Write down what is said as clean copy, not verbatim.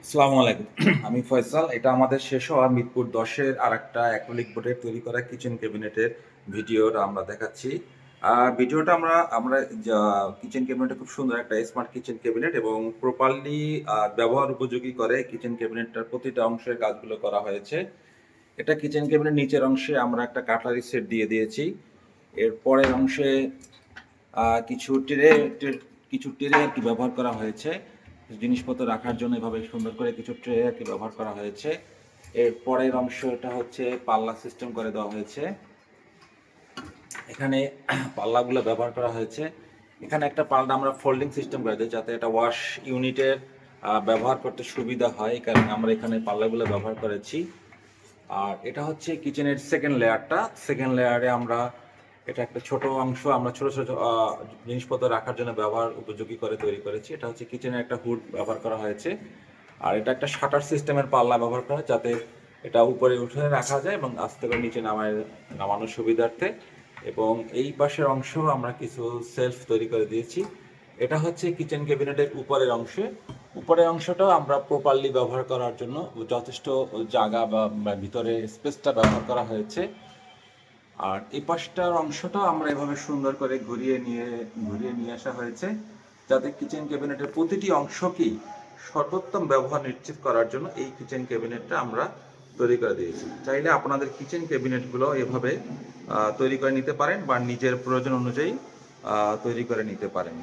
আসসালামু আলাইকুম। আমি ফয়সাল। এটা আমাদের শেষ হওয়া মিরপুর ১০-এর আরেকটা অ্যাক্রিলিক বোর্ডের তৈরি করা কিচেন ক্যাবিনেটের ভিডিওটা আমরা দেখাচ্ছি। ভিডিওটা আমরা আমরা যা কিচেন ক্যাবিনেটটা খুব সুন্দর একটা স্মার্ট কিচেন ক্যাবিনেট এবং প্রপারলি ব্যবহার উপযোগী করে কিচেন ক্যাবিনেটটার প্রতিটা অংশের কাজগুলো করা হয়েছে। এটা কিচেন ক্যাবিনেট নিচের অংশে আমরা একটা কাটলারি সেট দিয়ে দিয়েছি। এর পরের অংশে কিছু কিছু ট্রে আর কি ব্যবহার করা হয়েছে। জিনিসপত্র রাখার জন্য এভাবে সুন্দর করে কিছু ট্রে আর কি ব্যবহার করা হয়েছে। এর পরের অংশটা হচ্ছে পাল্লা সিস্টেম করে দেওয়া হয়েছে। এখানে পাল্লাগুলো ব্যবহার করা হয়েছে। এখানে একটা পাল্লা আমরা ফোল্ডিং সিস্টেম করে দিই যাতে এটা ওয়াশ ইউনিটের ব্যবহার করতে সুবিধা হয়। এই কারণে আমরা এখানে পাল্লাগুলো ব্যবহার করেছি। আর এটা হচ্ছে কিচেনের সেকেন্ড লেয়ারটা। সেকেন্ড লেয়ারে আমরা এটা একটা ছোট অংশ আমরা ছোট ছোট জিনিসপত্র রাখার জন্য ব্যবহার উপযোগী করে তৈরি করেছি। এটা হচ্ছে কিচেনের একটা হুড ব্যবহার করা হয়েছে। আর এটা একটা শাটার সিস্টেমের পাল্লা ব্যবহার করা হয় যাতে এটা উপরে উঠে রাখা যায় এবং আস্তে করে নিচে নামানোর সুবিধার্থে। এবং এই পাশের অংশ আমরা কিছু সেলফ তৈরি করে দিয়েছি। এটা হচ্ছে কিচেন ক্যাবিনেটের উপরের অংশে। উপরের অংশটাও আমরা প্রপারলি ব্যবহার করার জন্য যথেষ্ট জায়গা বা ভিতরে স্পেসটা ব্যবহার করা হয়েছে। আর এই পাশটার অংশটাও আমরা এভাবে সুন্দর করে ঘুরিয়ে নিয়ে আসা হয়েছে যাতে কিচেন ক্যাবিনেটের প্রতিটি অংশকেই সর্বোত্তম ব্যবহার নিশ্চিত করার জন্য এই কিচেন ক্যাবিনেটটা আমরা তৈরি করে দিয়েছি। চাইলে আপনাদের কিচেন ক্যাবিনেটগুলো এভাবে তৈরি করে নিতে পারেন বা নিজের প্রয়োজন অনুযায়ী তৈরি করে নিতে পারেন।